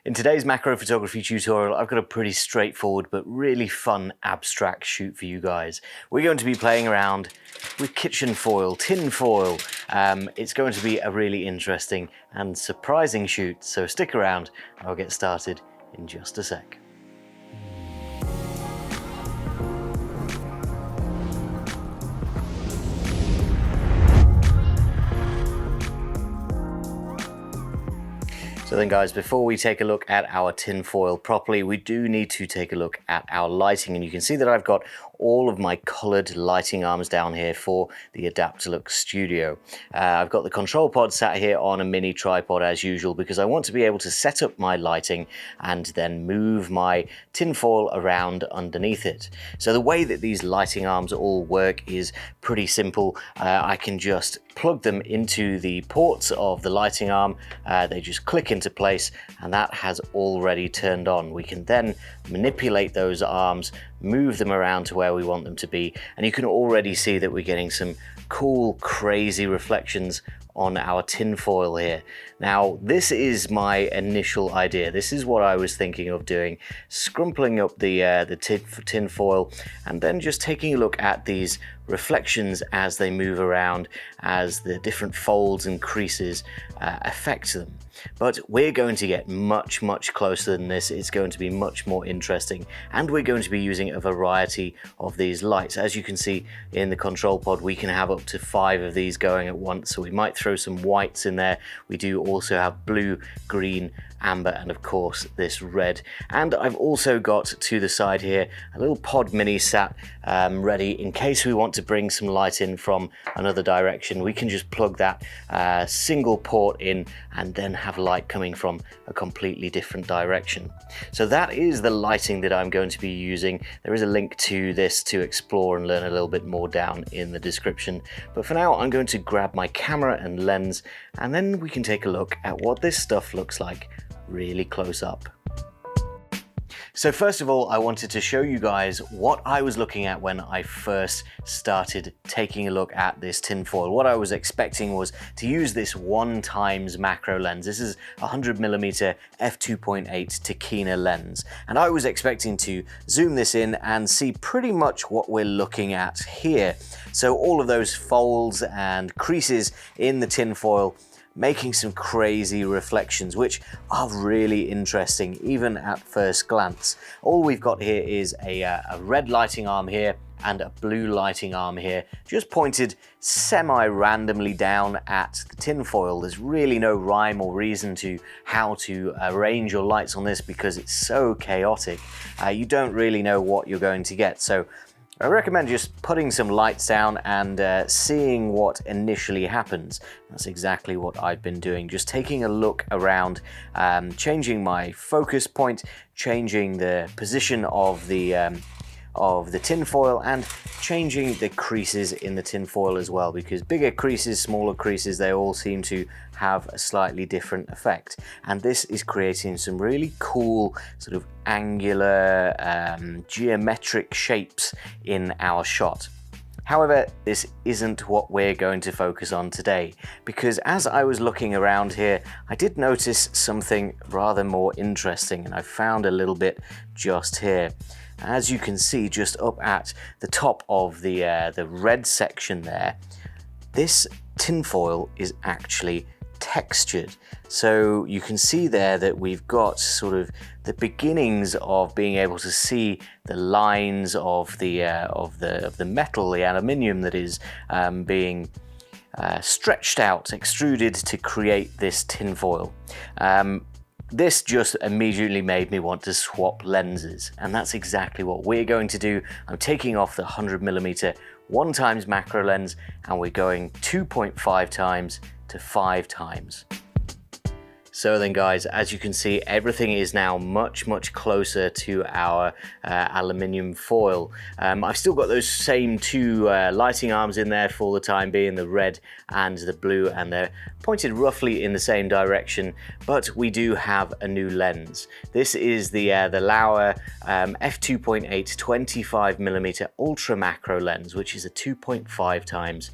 In today's macro photography tutorial, I've got a pretty straightforward but really fun abstract shoot for you guys. We're going to be playing around with kitchen foil, tin foil. It's going to be a really interesting and surprising shoot, so stick around. I'll get started in just a sec. So then guys, before we take a look at our tin foil properly, we do need to take a look at our lighting. And you can see that I've got all of my colored lighting arms down here for the Adaptalux Studio. I've got the control pod sat here on a mini tripod as usual because I want to be able to set up my lighting and then move my tin foil around underneath it. So the way that these lighting arms all work is pretty simple. I can just plug them into the ports of the lighting arm. They just click into place and that has already turned on. We can then manipulate those arms, move them around to where we want them to be, and you can already see that we're getting some cool, crazy reflections on our tin foil here. Now, this is my initial idea. This is what I was thinking of doing, scrumpling up the tin foil and then just taking a look at these reflections as they move around, as the different folds and creases affect them. But we're going to get much closer than this. It's going to be much more interesting, and we're going to be using a variety of these lights. As you can see in the control pod, we can have up to 5 of these going at once, so we might throw some whites in there. We do also have blue, green, amber, and of course this red. And I've also got to the side here a little pod mini sat ready in case we want to bring some light in from another direction. We can just plug that single port in and then have light coming from a completely different direction. So that is the lighting that I'm going to be using. There is a link to this to explore and learn a little bit more down in the description. But for now, I'm going to grab my camera and lens, and then we can take a look at what this stuff looks like really close up. So first of all, I wanted to show you guys what I was looking at when I first started taking a look at this tin foil. What I was expecting was to use this 1x macro lens. This is a 100mm f2.8 Tokina lens. And I was expecting to zoom this in and see pretty much what we're looking at here. So all of those folds and creases in the tin foil making some crazy reflections, which are really interesting even at first glance. All we've got here is a red lighting arm here and a blue lighting arm here, just pointed semi-randomly down at the tin foil. There's really no rhyme or reason to how to arrange your lights on this because it's so chaotic. You don't really know what you're going to get. So I recommend just putting some lights down and seeing what initially happens. That's exactly what I've been doing, just taking a look around, changing my focus point, changing the position of the tin foil and changing the creases in the tin foil as well, because bigger creases, smaller creases, they all seem to have a slightly different effect. And this is creating some really cool sort of angular geometric shapes in our shot. However, this isn't what we're going to focus on today, because as I was looking around here, I did notice something rather more interesting, and I found a little bit just here. As you can see, just up at the top of the red section there, this tinfoil is actually textured. So you can see there that we've got sort of the beginnings of being able to see the lines of the metal, the aluminium that is being stretched out, extruded to create this tinfoil. This just immediately made me want to swap lenses, and that's exactly what we're going to do. I'm taking off the 100mm 1x macro lens and we're going 2.5x to 5x. So then guys, as you can see, everything is now much closer to our aluminium foil. I've still got those same 2 lighting arms in there for the time being, the red and the blue, and they're pointed roughly in the same direction, but we do have a new lens. This is the Lauer f2.8 25mm ultra macro lens, which is a 2.5x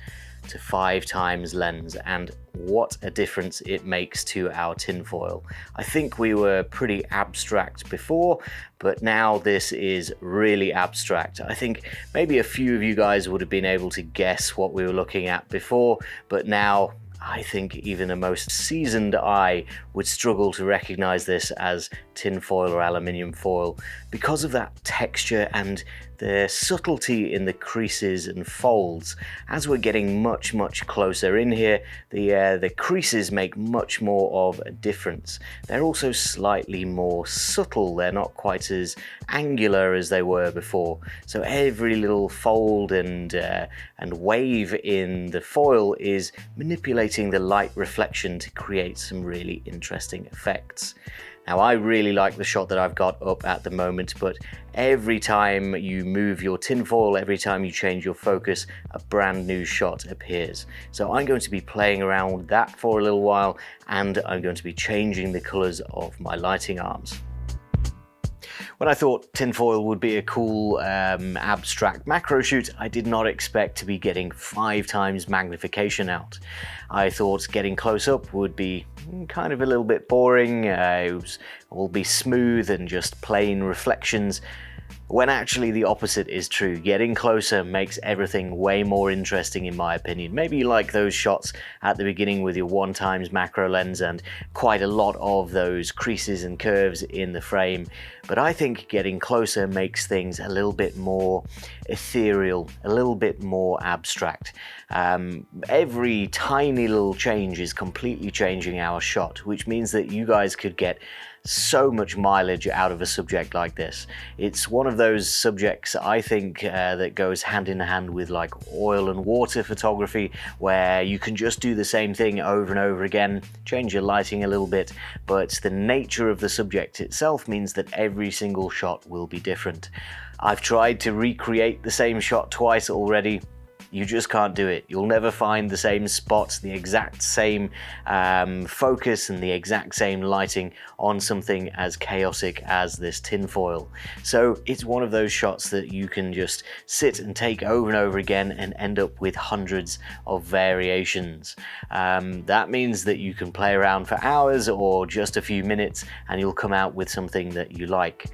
to 5 times lens, and what a difference it makes to our tinfoil. I think we were pretty abstract before, but now this is really abstract. I think maybe a few of you guys would have been able to guess what we were looking at before, but now I think even a most seasoned eye would struggle to recognize this as tinfoil or aluminium foil because of that texture and the subtlety in the creases and folds. As we're getting much closer in here, the creases make much more of a difference. They're also slightly more subtle. They're not quite as angular as they were before. So every little fold and wave in the foil is manipulating the light reflection to create some really interesting effects. Now, I really like the shot that I've got up at the moment, but every time you move your tinfoil, every time you change your focus, a brand new shot appears. So I'm going to be playing around with that for a little while, and I'm going to be changing the colors of my lighting arms. When I thought tinfoil would be a cool abstract macro shoot, I did not expect to be getting 5 times magnification out. I thought getting close up would be kind of a little bit boring, it will be smooth and just plain reflections, when actually the opposite is true. Getting closer makes everything way more interesting in my opinion. Maybe you like those shots at the beginning with your 1 times macro lens and quite a lot of those creases and curves in the frame, but I think getting closer makes things a little bit more ethereal, a little bit more abstract. Every tiny little change is completely changing our shot, which means that you guys could get so much mileage out of a subject like this. It's one of those subjects I think that goes hand in hand with like oil and water photography, where you can just do the same thing over and over again, change your lighting a little bit, but the nature of the subject itself means that every single shot will be different. I've tried to recreate the same shot twice already. You just can't do it. You'll never find the same spots, the exact same focus and the exact same lighting on something as chaotic as this tinfoil. So it's one of those shots that you can just sit and take over and over again and end up with hundreds of variations. That means that you can play around for hours or just a few minutes and you'll come out with something that you like.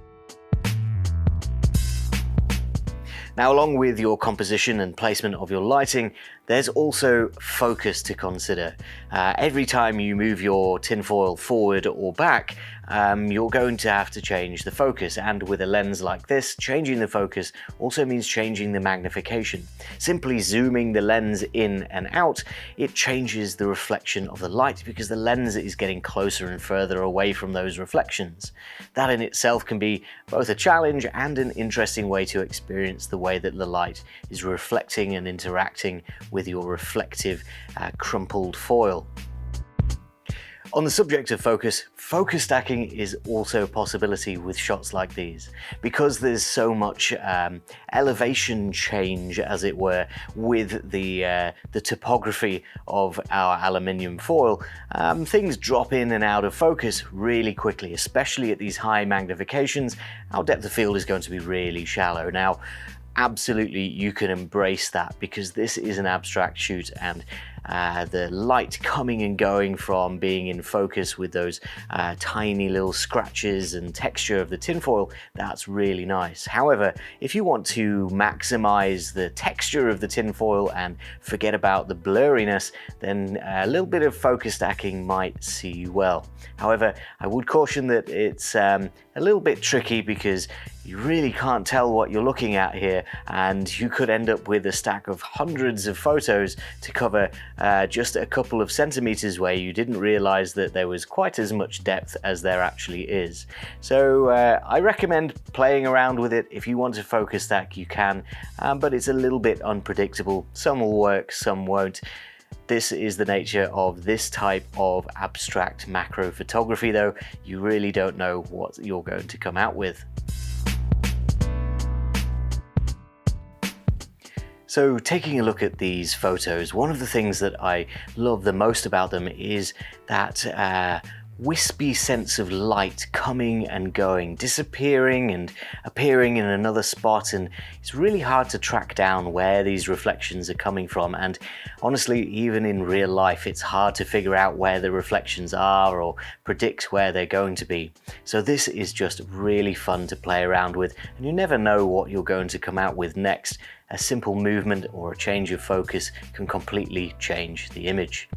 Now, along with your composition and placement of your lighting, there's also focus to consider. Every time you move your tinfoil forward or back, you're going to have to change the focus, and with a lens like this, changing the focus also means changing the magnification. Simply zooming the lens in and out, it changes the reflection of the light because the lens is getting closer and further away from those reflections. That in itself can be both a challenge and an interesting way to experience the way that the light is reflecting and interacting with your reflective crumpled foil. On the subject of focus stacking is also a possibility with shots like these. Because there's so much elevation change, as it were, with the topography of our aluminium foil, things drop in and out of focus really quickly, especially at these high magnifications. Our depth of field is going to be really shallow. Now, absolutely you can embrace that because this is an abstract shoot, and the light coming and going from being in focus with those tiny little scratches and texture of the tinfoil, that's really nice. However, if you want to maximize the texture of the tinfoil and forget about the blurriness, then a little bit of focus stacking might see you well. However, I would caution that it's a little bit tricky because you really can't tell what you're looking at here, and you could end up with a stack of hundreds of photos to cover just a couple of centimeters where you didn't realize that there was quite as much depth as there actually is. So I recommend playing around with it. If you want to focus stack, you can, but it's a little bit unpredictable. Some will work, some won't. This is the nature of this type of abstract macro photography though. You really don't know what you're going to come out with. So taking a look at these photos, one of the things that I love the most about them is that wispy sense of light coming and going, disappearing and appearing in another spot, and it's really hard to track down where these reflections are coming from. And honestly, even in real life, it's hard to figure out where the reflections are or predict where they're going to be. So this is just really fun to play around with, and you never know what you're going to come out with next. A simple movement or a change of focus can completely change the image.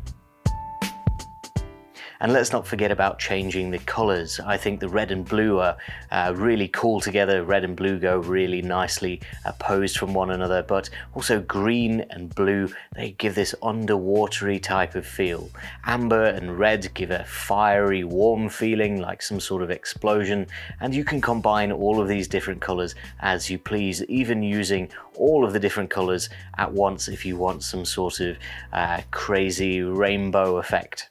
And let's not forget about changing the colors. I think the red and blue are really cool together. Red and blue go really nicely opposed from one another, but also green and blue, they give this underwatery type of feel. Amber and red give a fiery, warm feeling like some sort of explosion. And you can combine all of these different colors as you please, even using all of the different colors at once if you want some sort of crazy rainbow effect.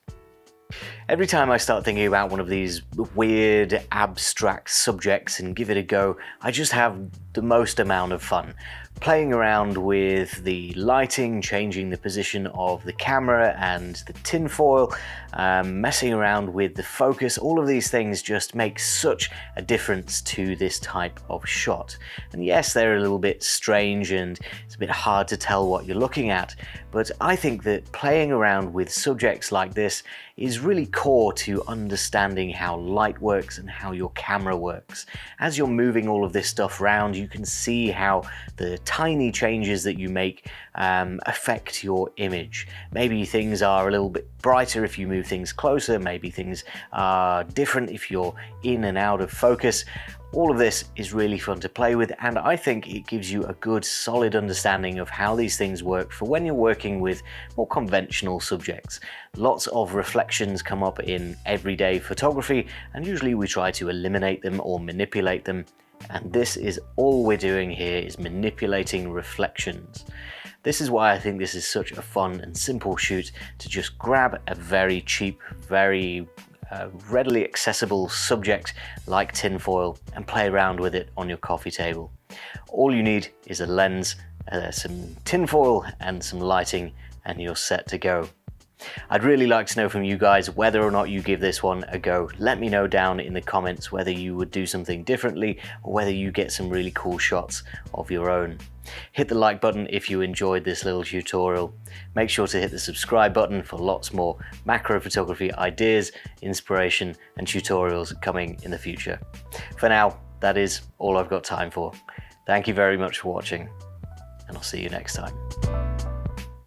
Every time I start thinking about one of these weird, abstract subjects and give it a go, I just have the most amount of fun. Playing around with the lighting, changing the position of the camera and the tinfoil, messing around with the focus, all of these things just make such a difference to this type of shot. And yes, they're a little bit strange and it's a bit hard to tell what you're looking at, but I think that playing around with subjects like this is really core to understanding how light works and how your camera works. As you're moving all of this stuff around, you can see how the tiny changes that you make affect your image. Maybe things are a little bit brighter if you move things closer, maybe things are different if you're in and out of focus. All of this is really fun to play with, and I think it gives you a good solid understanding of how these things work for when you're working with more conventional subjects. Lots of reflections come up in everyday photography, and usually we try to eliminate them or manipulate them, and this is all we're doing here, is manipulating reflections. This is why I think this is such a fun and simple shoot, to just grab a very cheap, very readily accessible subject like tinfoil and play around with it on your coffee table. All you need is a lens, some tinfoil and some lighting, and you're set to go. I'd really like to know from you guys whether or not you give this one a go. Let me know down in the comments whether you would do something differently or whether you get some really cool shots of your own. Hit the like button if you enjoyed this little tutorial. Make sure to hit the subscribe button for lots more macro photography ideas, inspiration and tutorials coming in the future. For now, that is all I've got time for. Thank you very much for watching, and I'll see you next time.